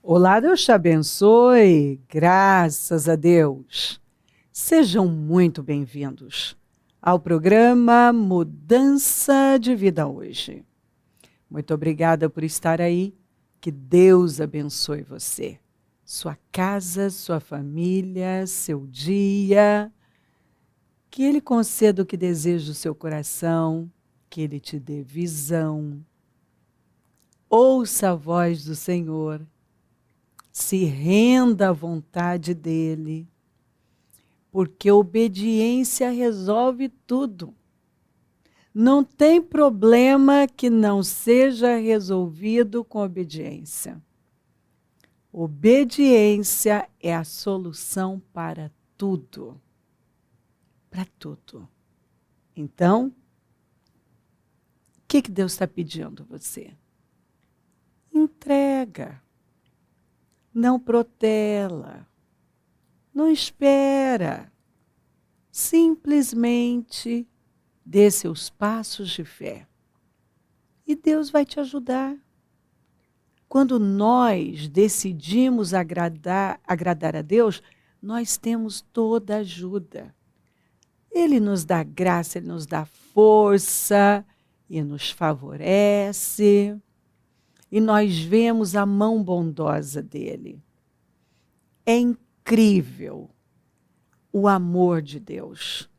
Olá, Deus te abençoe, graças a Deus. Sejam muito bem-vindos ao programa Mudança de Vida Hoje. Muito obrigada por estar aí, que Deus abençoe você, sua casa, sua família, seu dia, que Ele conceda o que deseja o seu coração, que Ele te dê visão. Ouça a voz do Senhor. Se renda à vontade dele, porque obediência resolve tudo. Não tem problema que não seja resolvido com obediência. Obediência é a solução para tudo. Para tudo. Então, o que Deus está pedindo a você? Entrega. Não protela, não espera, simplesmente dê seus passos de fé. E Deus vai te ajudar. Quando nós decidimos agradar a Deus, nós temos toda a ajuda. Ele nos dá graça, Ele nos dá força e nos favorece. E nós vemos a mão bondosa dele. É incrível o amor de Deus.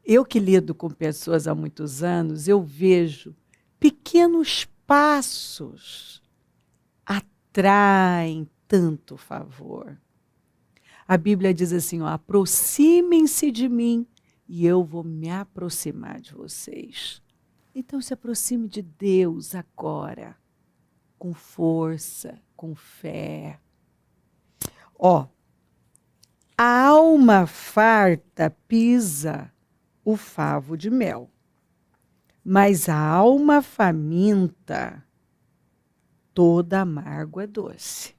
Eu que lido com pessoas há muitos anos, eu vejo pequenos passos atraem tanto favor. A Bíblia diz assim, ó, aproximem-se de mim e eu vou me aproximar de vocês. Então se aproxime de Deus agora, com força, com fé. Ó, a alma farta pisa o favo de mel, mas a alma faminta, toda amargo é doce.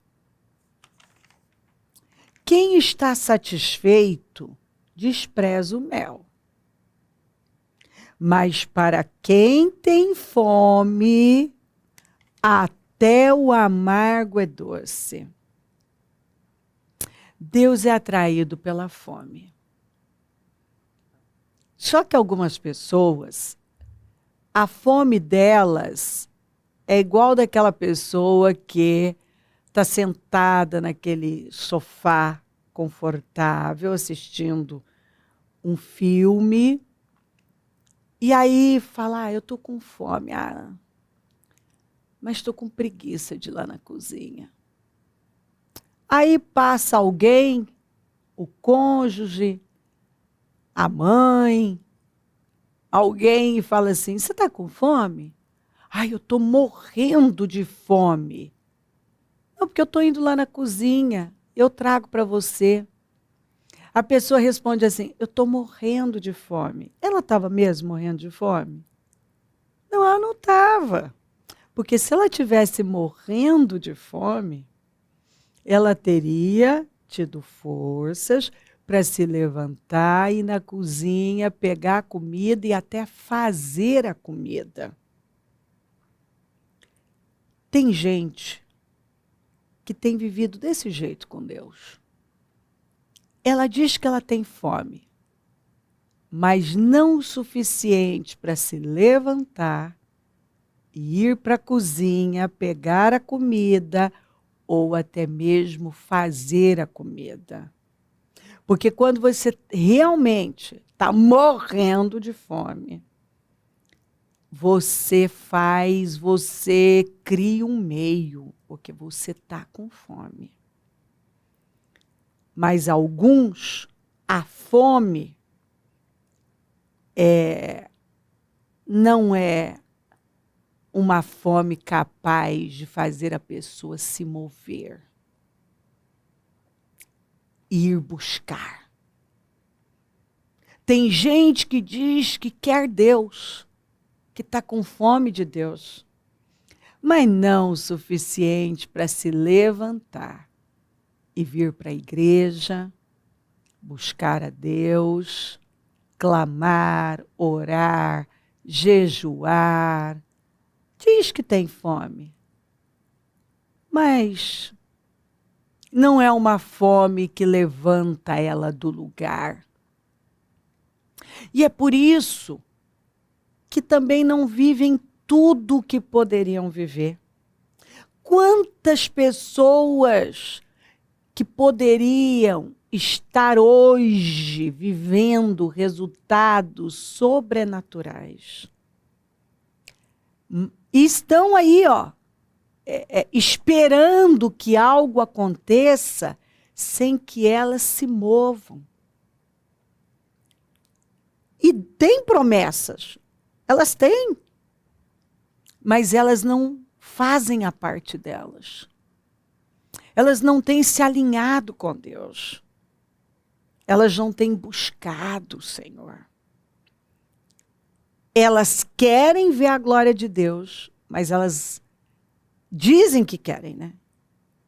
Quem está satisfeito, despreza o mel. Mas para quem tem fome, até o amargo é doce. Deus é atraído pela fome. Só que algumas pessoas, a fome delas é igual daquela pessoa que está sentada naquele sofá confortável, assistindo um filme, e aí fala, eu estou com fome, mas estou com preguiça de ir lá na cozinha. Aí passa alguém, o cônjuge, a mãe, alguém e fala assim, você está com fome? Eu estou morrendo de fome. Não, porque eu estou indo lá na cozinha, eu trago para você. A pessoa responde assim, eu estou morrendo de fome. Ela estava mesmo morrendo de fome? Não, ela não estava. Porque se ela tivesse morrendo de fome, ela teria tido forças para se levantar, ir na cozinha, pegar a comida e até fazer a comida. Tem gente que tem vivido desse jeito com Deus. Ela diz que ela tem fome, mas não o suficiente para se levantar e ir para a cozinha, pegar a comida, ou até mesmo fazer a comida. Porque quando você realmente está morrendo de fome, você cria um meio, porque você está com fome. Mas alguns, a fome não é uma fome capaz de fazer a pessoa se mover, ir buscar. Tem gente que diz que quer Deus, que está com fome de Deus, mas não o suficiente para se levantar e vir para a igreja, buscar a Deus, clamar, orar, jejuar. Diz que tem fome, mas não é uma fome que levanta ela do lugar. E é por isso que também não vivem tudo o que poderiam viver. Quantas pessoas que poderiam estar hoje vivendo resultados sobrenaturais e estão aí, esperando que algo aconteça sem que elas se movam. E tem promessas, elas têm, mas elas não fazem a parte delas. Elas não têm se alinhado com Deus. Elas não têm buscado o Senhor. Elas querem ver a glória de Deus, mas elas dizem que querem, né?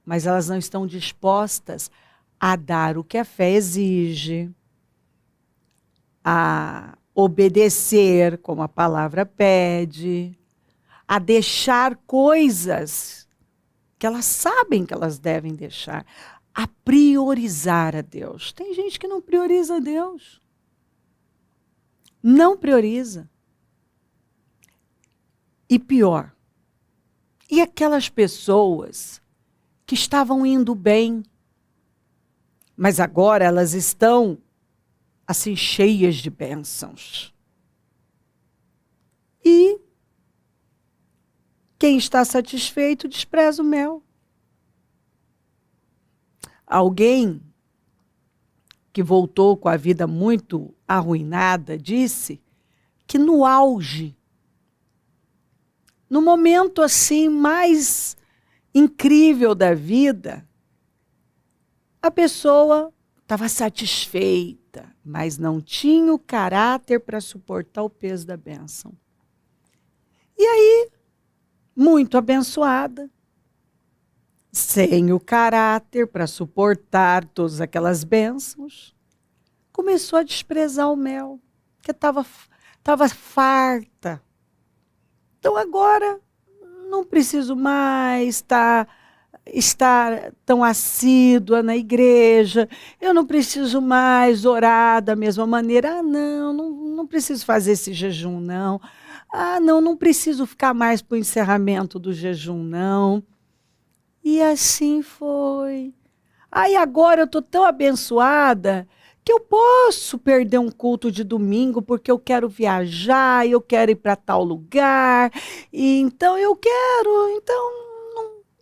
Mas elas não estão dispostas a dar o que a fé exige, a obedecer como a palavra pede, a deixar coisas que elas sabem que elas devem deixar, a priorizar a Deus. Tem gente que não prioriza a Deus. Não prioriza. E pior, e aquelas pessoas que estavam indo bem, mas agora elas estão assim cheias de bênçãos. E quem está satisfeito despreza o mel. Alguém que voltou com a vida muito arruinada disse que no auge, no momento assim mais incrível da vida, a pessoa estava satisfeita, mas não tinha o caráter para suportar o peso da bênção. E aí, muito abençoada, sem o caráter para suportar todas aquelas bênçãos, começou a desprezar o mel, que estava farta. Então agora não preciso mais estar tão assídua na igreja, eu não preciso mais orar da mesma maneira. Ah, não preciso fazer esse jejum, não. Ah, não preciso ficar mais para o encerramento do jejum, não. E assim foi. Aí agora eu estou tão abençoada que eu posso perder um culto de domingo porque eu quero viajar, eu quero ir para tal lugar, e então eu quero,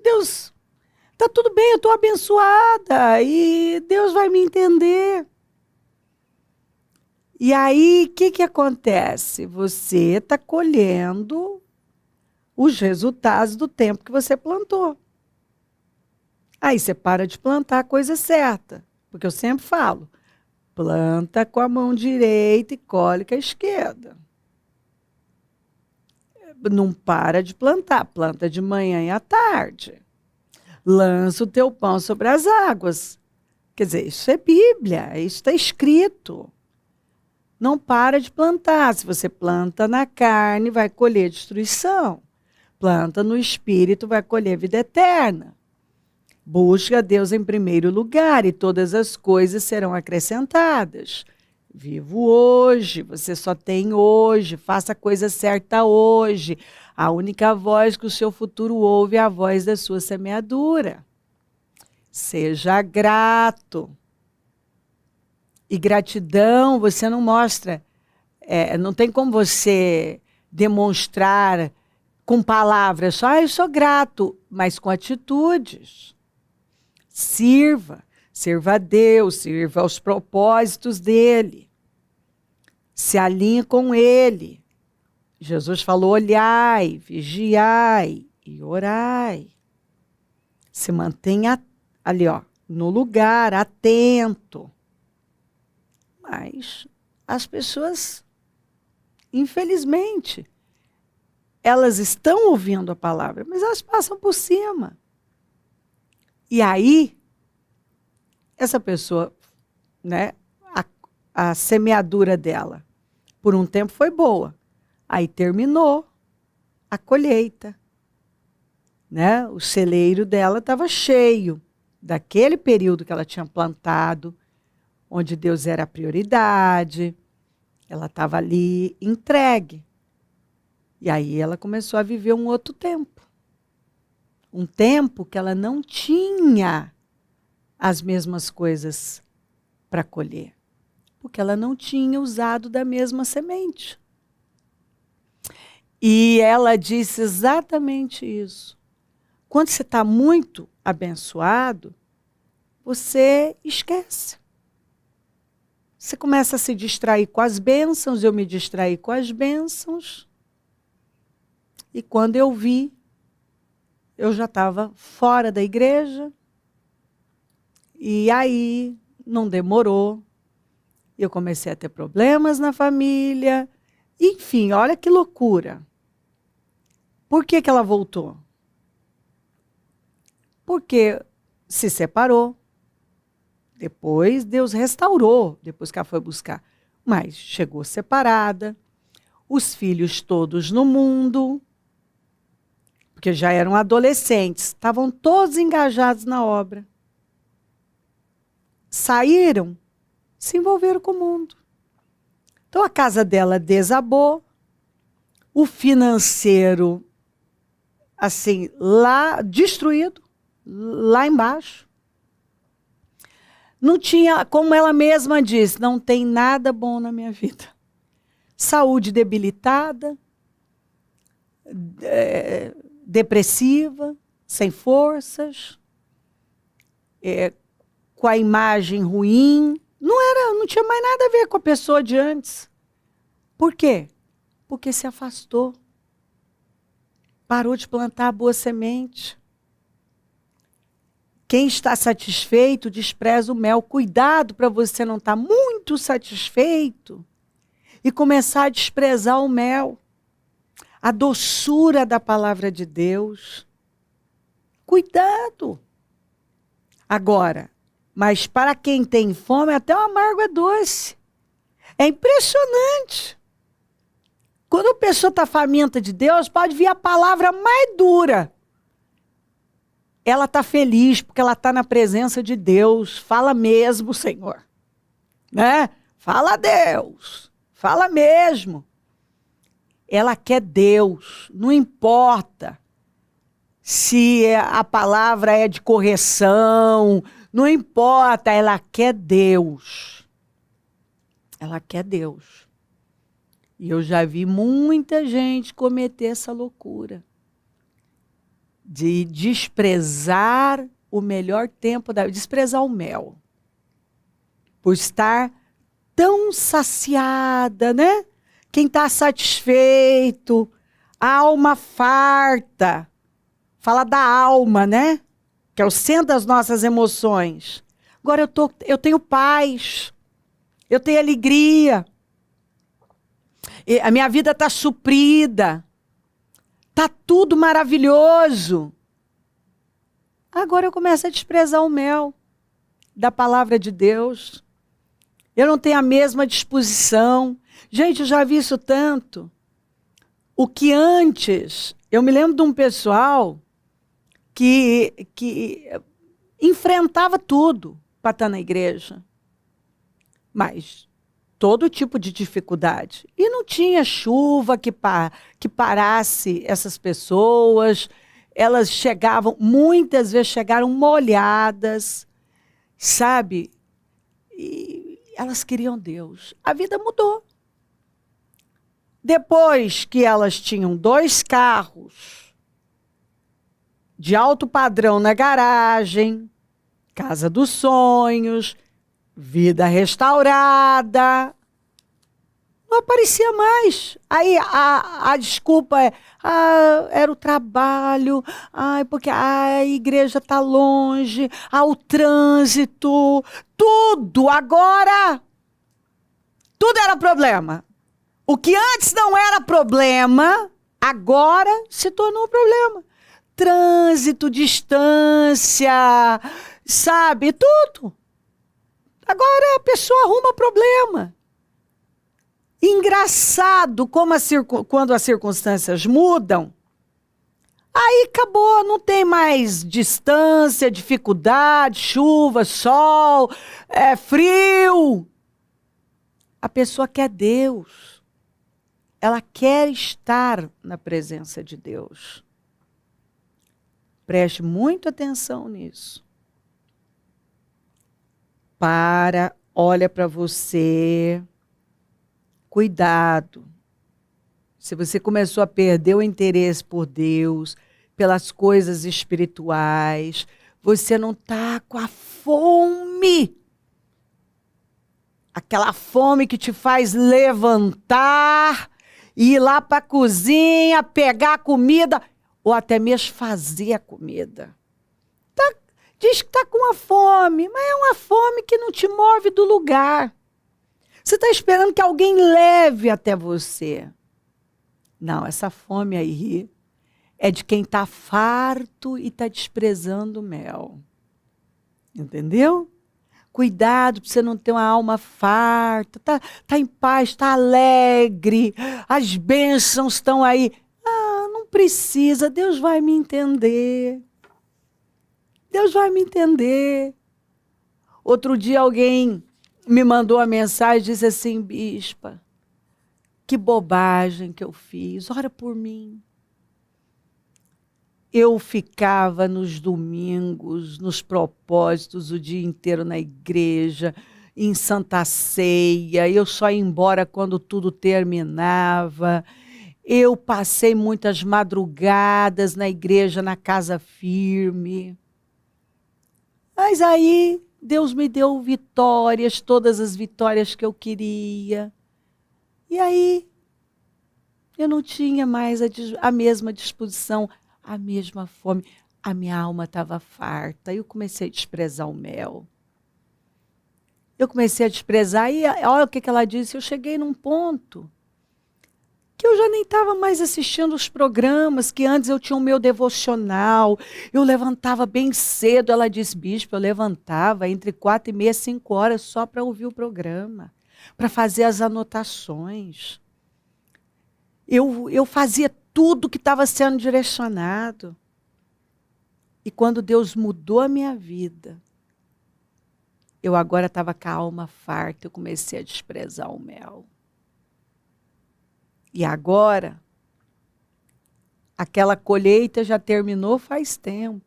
Deus, tá tudo bem, eu estou abençoada e Deus vai me entender. E aí, o que acontece? Você está colhendo os resultados do tempo que você plantou. Aí você para de plantar a coisa certa, porque eu sempre falo, planta com a mão direita e colhe com a esquerda. Não para de plantar, planta de manhã e à tarde. Lança o teu pão sobre as águas. Quer dizer, isso é Bíblia, isso está escrito. Não para de plantar. Se você planta na carne, vai colher destruição. Planta no espírito, vai colher vida eterna. Busca Deus em primeiro lugar e todas as coisas serão acrescentadas. Vivo hoje, você só tem hoje, faça a coisa certa hoje. A única voz que o seu futuro ouve é a voz da sua semeadura. Seja grato. E gratidão você não mostra, não tem como você demonstrar com palavras, só eu sou grato, mas com atitudes. Sirva a Deus, sirva aos propósitos dele. Se alinhe com ele. Jesus falou, olhai, vigiai e orai. Se mantenha ali, no lugar, atento. Mas as pessoas, infelizmente, elas estão ouvindo a palavra, mas elas passam por cima. E aí, essa pessoa, né, a semeadura dela, por um tempo foi boa. Aí terminou a colheita. né? O celeiro dela estava cheio daquele período que ela tinha plantado, onde Deus era a prioridade. Ela estava ali entregue. E aí ela começou a viver um outro tempo. Um tempo que ela não tinha as mesmas coisas para colher. Porque ela não tinha usado da mesma semente. E ela disse exatamente isso. Quando você está muito abençoado, você esquece. Você começa a se distrair com as bênçãos, eu me distraí com as bênçãos. E quando eu vi, eu já estava fora da igreja. E aí, não demorou. Eu comecei a ter problemas na família. Enfim, olha que loucura. Por que ela voltou? Porque se separou. Depois Deus restaurou, depois que ela foi buscar. Mas chegou separada, os filhos todos no mundo, porque já eram adolescentes, estavam todos engajados na obra. Saíram, se envolveram com o mundo. Então a casa dela desabou, o financeiro, assim, lá, destruído, lá embaixo. Não tinha, como ela mesma disse, não tem nada bom na minha vida. Saúde debilitada, depressiva, sem forças, com a imagem ruim. Não tinha mais nada a ver com a pessoa de antes. Por quê? Porque se afastou. Parou de plantar a boa semente. Quem está satisfeito despreza o mel. Cuidado para você não estar muito satisfeito e começar a desprezar o mel, a doçura da palavra de Deus. Cuidado. Agora, mas para quem tem fome, até o amargo é doce. É impressionante. Quando a pessoa está faminta de Deus, pode vir a palavra mais dura. Ela está feliz porque ela está na presença de Deus. Fala mesmo, Senhor. Né? Fala Deus. Fala mesmo. Ela quer Deus. Não importa se a palavra é de correção. Não importa. Ela quer Deus. Ela quer Deus. E eu já vi muita gente cometer essa loucura de desprezar o melhor tempo, desprezar o mel, por estar tão saciada, né? Quem está satisfeito, alma farta, fala da alma, né? Que é o centro das nossas emoções. Agora eu tenho paz, eu tenho alegria, a minha vida está suprida. Está tudo maravilhoso. Agora eu começo a desprezar o mel da palavra de Deus. Eu não tenho a mesma disposição. Gente, eu já vi isso tanto. O que antes, eu me lembro de um pessoal que enfrentava tudo para estar na igreja. Mas todo tipo de dificuldade. E não tinha chuva que parasse essas pessoas. Elas chegavam, muitas vezes chegaram molhadas, sabe? E elas queriam Deus. A vida mudou. Depois que elas tinham 2 carros de alto padrão na garagem, casa dos sonhos, vida restaurada, não aparecia mais. Aí a desculpa era o trabalho, porque a igreja está longe, o trânsito, tudo agora, tudo era problema. O que antes não era problema, agora se tornou um problema. Trânsito, distância, sabe, tudo. Agora a pessoa arruma problema. Engraçado como quando as circunstâncias mudam, Aí acabou, não tem mais distância, dificuldade, chuva, sol, frio. A pessoa quer Deus. Ela quer estar na presença de Deus. Preste muita atenção nisso. Olha para você. Cuidado. Se você começou a perder o interesse por Deus, pelas coisas espirituais, você não está com a fome. Aquela fome que te faz levantar, ir lá para a cozinha, pegar a comida, ou até mesmo fazer a comida. Diz que está com uma fome, mas é uma fome que não te move do lugar. Você está esperando que alguém leve até você. Não, essa fome aí é de quem está farto e está desprezando o mel. Entendeu? Cuidado para você não ter uma alma farta, tá em paz, está alegre, as bênçãos estão aí. Não precisa, Deus vai me entender. Deus vai me entender. Outro dia alguém me mandou uma mensagem e disse assim: bispa, que bobagem que eu fiz, ora por mim. Eu ficava nos domingos, nos propósitos, o dia inteiro na igreja, em Santa Ceia, eu só ia embora quando tudo terminava. Eu passei muitas madrugadas na igreja, na Casa Firme. Mas aí Deus me deu vitórias, todas as vitórias que eu queria. E aí eu não tinha mais a mesma disposição, a mesma fome. A minha alma estava farta. Eu comecei a desprezar o mel. Eu comecei a desprezar e olha o que ela disse. Eu cheguei num ponto que eu já nem estava mais assistindo os programas, que antes eu tinha o meu devocional, eu levantava bem cedo. Ela disse: bispo, eu levantava entre 4h30 e 5 horas só para ouvir o programa, para fazer as anotações. Eu fazia tudo que estava sendo direcionado. E quando Deus mudou a minha vida, eu agora estava com a alma farta, eu comecei a desprezar o mel. E agora, aquela colheita já terminou faz tempo.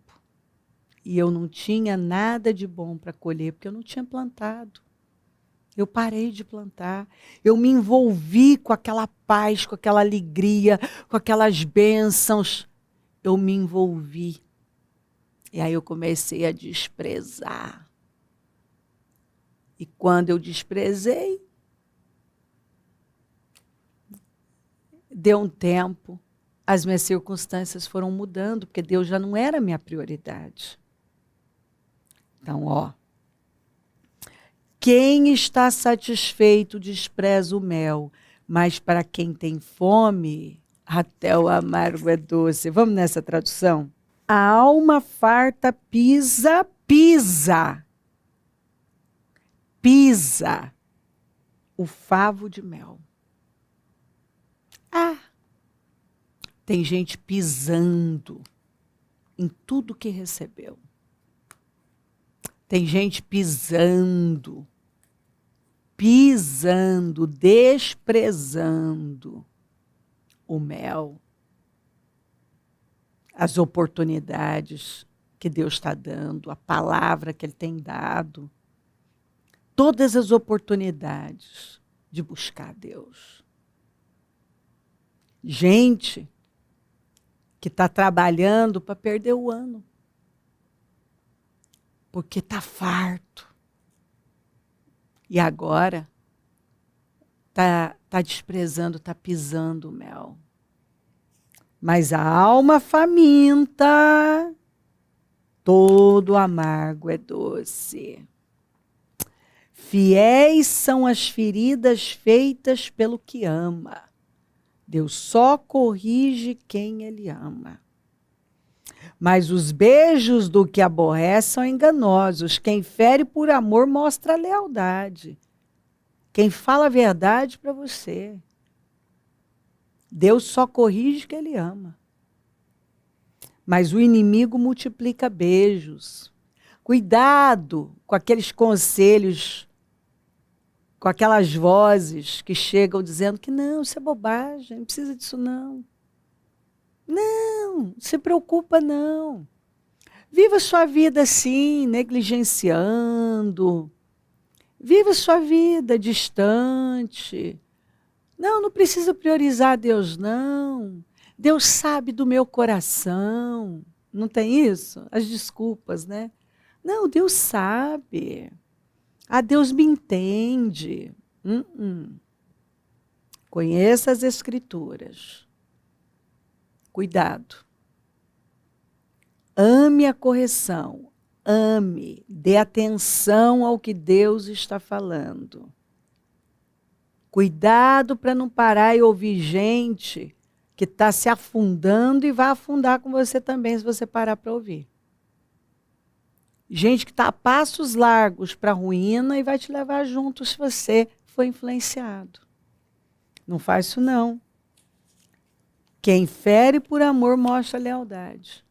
E eu não tinha nada de bom para colher, porque eu não tinha plantado. Eu parei de plantar. Eu me envolvi com aquela paz, com aquela alegria, com aquelas bênçãos. Eu me envolvi. E aí eu comecei a desprezar. E quando eu desprezei, deu um tempo, as minhas circunstâncias foram mudando, porque Deus já não era a minha prioridade. Então, quem está satisfeito despreza o mel, mas para quem tem fome, até o amargo é doce. Vamos nessa tradução? A alma farta pisa o favo de mel. Tem gente pisando em tudo que recebeu. Tem gente pisando, desprezando o mel, as oportunidades que Deus está dando, a palavra que Ele tem dado, todas as oportunidades de buscar Deus. Gente que está trabalhando para perder o ano, porque está farto. E agora está desprezando, está pisando o mel. Mas a alma faminta, todo amargo é doce. Fiéis são as feridas feitas pelo que ama. Deus só corrige quem Ele ama. Mas os beijos do que aborrece são enganosos. Quem fere por amor mostra lealdade. Quem fala a verdade para você. Deus só corrige quem Ele ama. Mas o inimigo multiplica beijos. Cuidado com aqueles conselhos, com aquelas vozes que chegam dizendo que não, isso é bobagem, não precisa disso não. Não, se preocupa não. Viva sua vida assim, negligenciando. Viva sua vida distante. Não, não precisa priorizar Deus, não. Deus sabe do meu coração. Não tem isso? As desculpas, né? Não, Deus sabe. Ah, Deus me entende. Conheça as Escrituras. Cuidado. Ame a correção. Ame. Dê atenção ao que Deus está falando. Cuidado para não parar e ouvir gente que está se afundando e vai afundar com você também se você parar para ouvir. Gente que está a passos largos para a ruína e vai te levar junto se você for influenciado. Não faz isso não. Quem fere por amor mostra lealdade.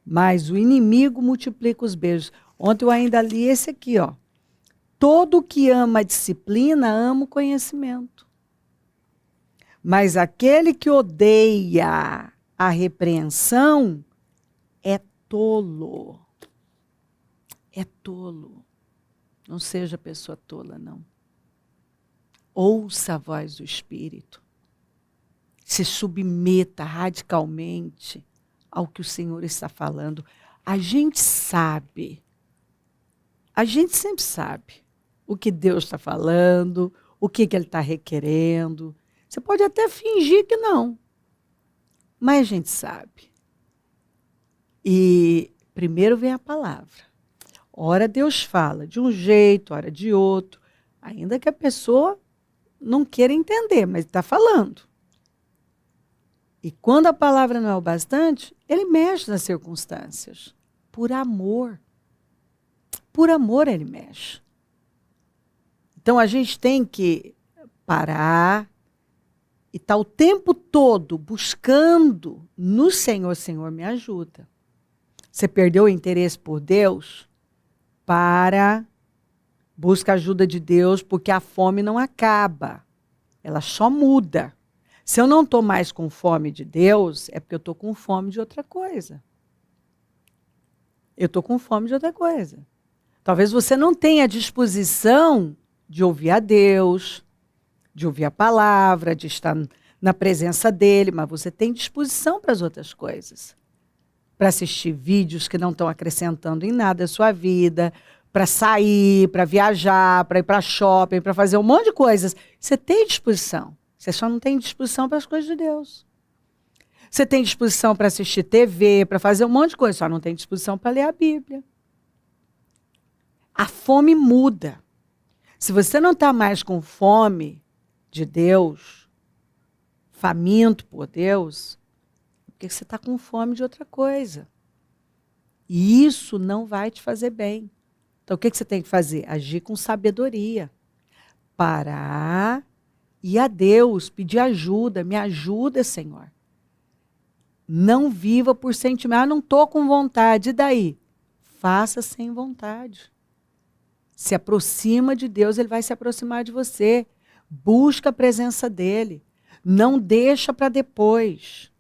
Mas o inimigo multiplica os beijos. Ontem eu ainda li esse aqui, ó. Todo que ama a disciplina, ama o conhecimento. Mas aquele que odeia a repreensão é tolo. É tolo. Não seja pessoa tola, não. Ouça a voz do Espírito. Se submeta radicalmente ao que o Senhor está falando. A gente sabe. A gente sempre sabe o que Deus está falando, o que Ele está requerendo. Você pode até fingir que não, mas a gente sabe. E primeiro vem a palavra. Ora Deus fala de um jeito, ora de outro, ainda que a pessoa não queira entender, mas está falando. E quando a palavra não é o bastante, Ele mexe nas circunstâncias, por amor. Por amor Ele mexe. Então a gente tem que parar e estar o tempo todo buscando no Senhor, Senhor, me ajuda. Você perdeu o interesse por Deus? Busca a ajuda de Deus, porque a fome não acaba. Ela só muda. Se eu não estou mais com fome de Deus, é porque eu estou com fome de outra coisa. Eu estou com fome de outra coisa. Talvez você não tenha disposição de ouvir a Deus, de ouvir a palavra, de estar na presença dEle, mas você tem disposição para as outras coisas. Para assistir vídeos que não estão acrescentando em nada a sua vida, para sair, para viajar, para ir para shopping, para fazer um monte de coisas. Você tem disposição. Você só não tem disposição para as coisas de Deus. Você tem disposição para assistir TV, para fazer um monte de coisa, só não tem disposição para ler a Bíblia. A fome muda. Se você não está mais com fome de Deus, faminto por Deus, é porque você está com fome de outra coisa. E isso não vai te fazer bem. Então, o que você tem que fazer? Agir com sabedoria. Parar e a Deus pedir ajuda. Me ajuda, Senhor. Não viva por sentimento. Não estou com vontade. E daí? Faça sem vontade. Se aproxima de Deus, Ele vai se aproximar de você. Busca a presença dEle. Não deixa para depois.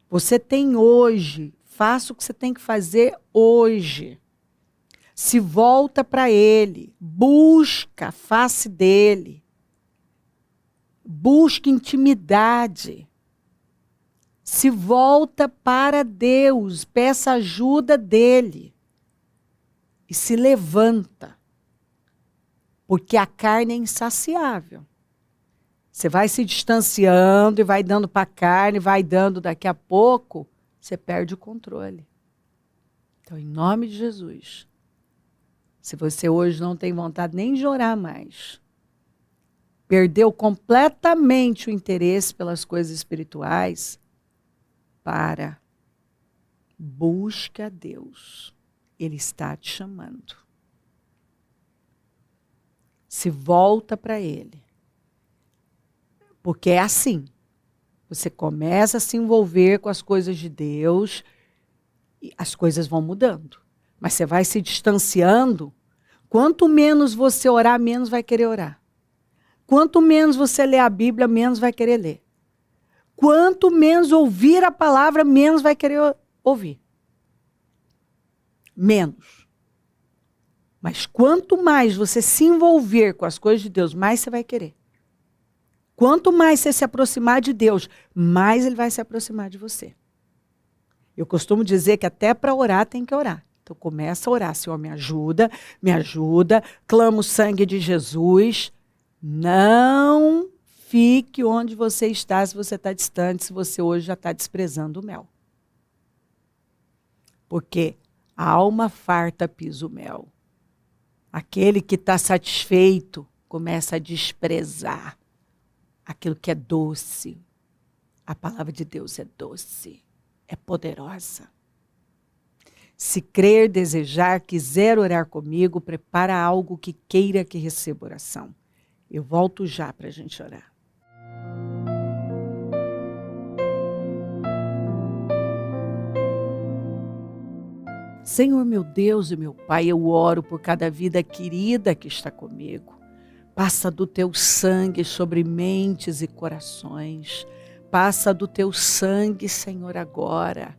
Você tem hoje. Faça o que você tem que fazer hoje. Se volta para Ele. Busca a face dEle. Busca intimidade. Se volta para Deus. Peça ajuda dEle. E se levanta. Porque a carne é insaciável. Você vai se distanciando e vai dando para a carne, vai dando daqui a pouco, você perde o controle. Então, em nome de Jesus, se você hoje não tem vontade nem de orar mais, perdeu completamente o interesse pelas coisas espirituais, busca a Deus. Ele está te chamando. Se volta para Ele. Porque é assim. Você começa a se envolver com as coisas de Deus e as coisas vão mudando. Mas você vai se distanciando. Quanto menos você orar, menos vai querer orar. Quanto menos você ler a Bíblia, menos vai querer ler. Quanto menos ouvir a palavra, menos vai querer ouvir. Menos. Mas quanto mais você se envolver com as coisas de Deus, mais você vai querer. Quanto mais você se aproximar de Deus, mais Ele vai se aproximar de você. Eu costumo dizer que até para orar tem que orar. Então começa a orar, Senhor, me ajuda, clama o sangue de Jesus. Não fique onde você está se você está distante, se você hoje já está desprezando o mel. Porque a alma farta pisa o mel. Aquele que está satisfeito começa a desprezar aquilo que é doce. A palavra de Deus é doce, é poderosa. Se crer, desejar, quiser orar comigo, prepara algo que queira que receba oração. Eu volto já para a gente orar. Senhor, meu Deus e meu Pai, eu oro por cada vida querida que está comigo. Passa do teu sangue sobre mentes e corações. Passa do teu sangue, Senhor, agora.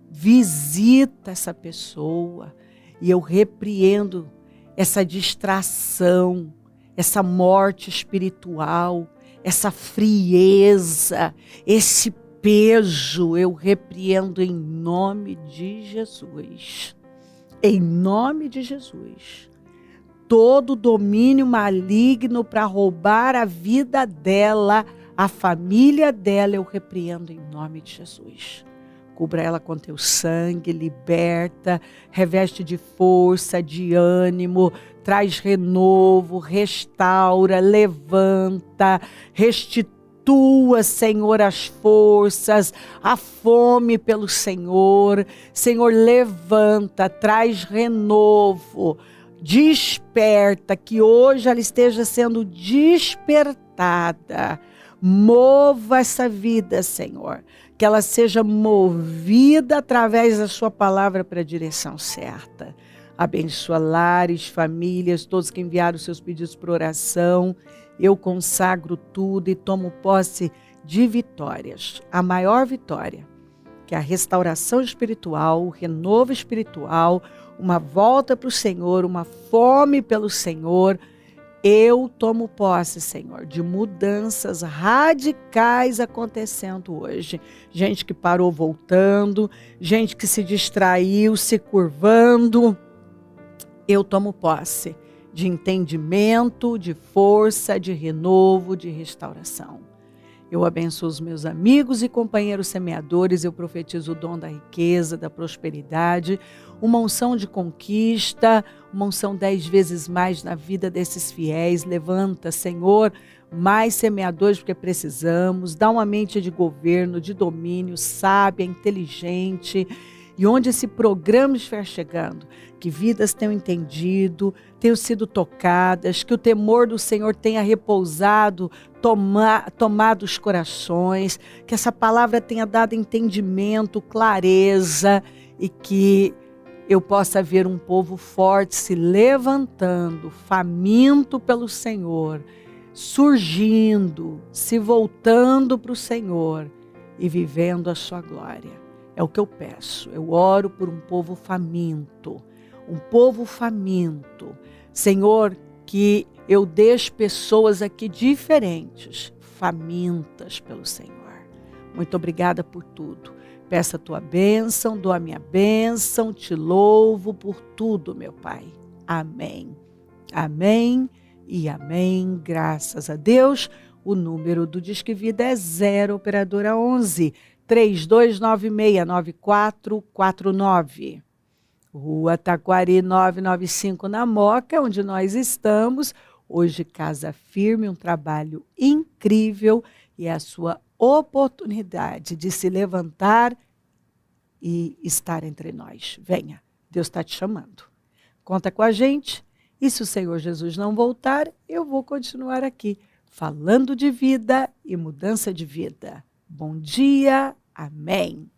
Visita essa pessoa. E eu repreendo essa distração, essa morte espiritual, essa frieza, esse peso. Eu repreendo em nome de Jesus. Em nome de Jesus. Todo domínio maligno para roubar a vida dela, a família dela, eu repreendo em nome de Jesus. Cubra ela com teu sangue, liberta, reveste de força, de ânimo, traz renovo, restaura, levanta, restitua, Senhor, as forças, a fome pelo Senhor. Senhor, levanta, traz renovo, desperta, que hoje ela esteja sendo despertada. Mova essa vida, Senhor, que ela seja movida através da sua palavra para a direção certa. Abençoa lares, famílias, todos que enviaram seus pedidos por oração. Eu consagro tudo e tomo posse de vitórias. A maior vitória, que é a restauração espiritual, o renovo espiritual, uma volta para o Senhor, uma fome pelo Senhor. Eu tomo posse, Senhor, de mudanças radicais acontecendo hoje. Gente que parou voltando, gente que se distraiu, se curvando. Eu tomo posse de entendimento, de força, de renovo, de restauração. Eu abençoo os meus amigos e companheiros semeadores, eu profetizo o dom da riqueza, da prosperidade, uma unção de conquista, uma unção 10 vezes mais na vida desses fiéis. Levanta, Senhor, mais semeadores porque precisamos, dá uma mente de governo, de domínio, sábia, inteligente. E onde esse programa estiver chegando, que vidas tenham entendido, tenham sido tocadas, que o temor do Senhor tenha repousado, tomado os corações, que essa palavra tenha dado entendimento, clareza e que eu possa ver um povo forte se levantando, faminto pelo Senhor, surgindo, se voltando para o Senhor e vivendo a sua glória. É o que eu peço. Eu oro por um povo faminto. Um povo faminto. Senhor, que eu deixe pessoas aqui diferentes, famintas pelo Senhor. Muito obrigada por tudo. Peço a tua bênção, dou a minha bênção, te louvo por tudo, meu Pai. Amém. Amém e amém. Graças a Deus. O número do Disque Vida é 0, operadora 11 32969449. Rua Taquari 995 na Moca, onde nós estamos. Hoje Casa Firme, um trabalho incrível e é a sua oportunidade de se levantar e estar entre nós. Venha, Deus está te chamando. Conta com a gente e se o Senhor Jesus não voltar, eu vou continuar aqui falando de vida e mudança de vida. Bom dia. Amém.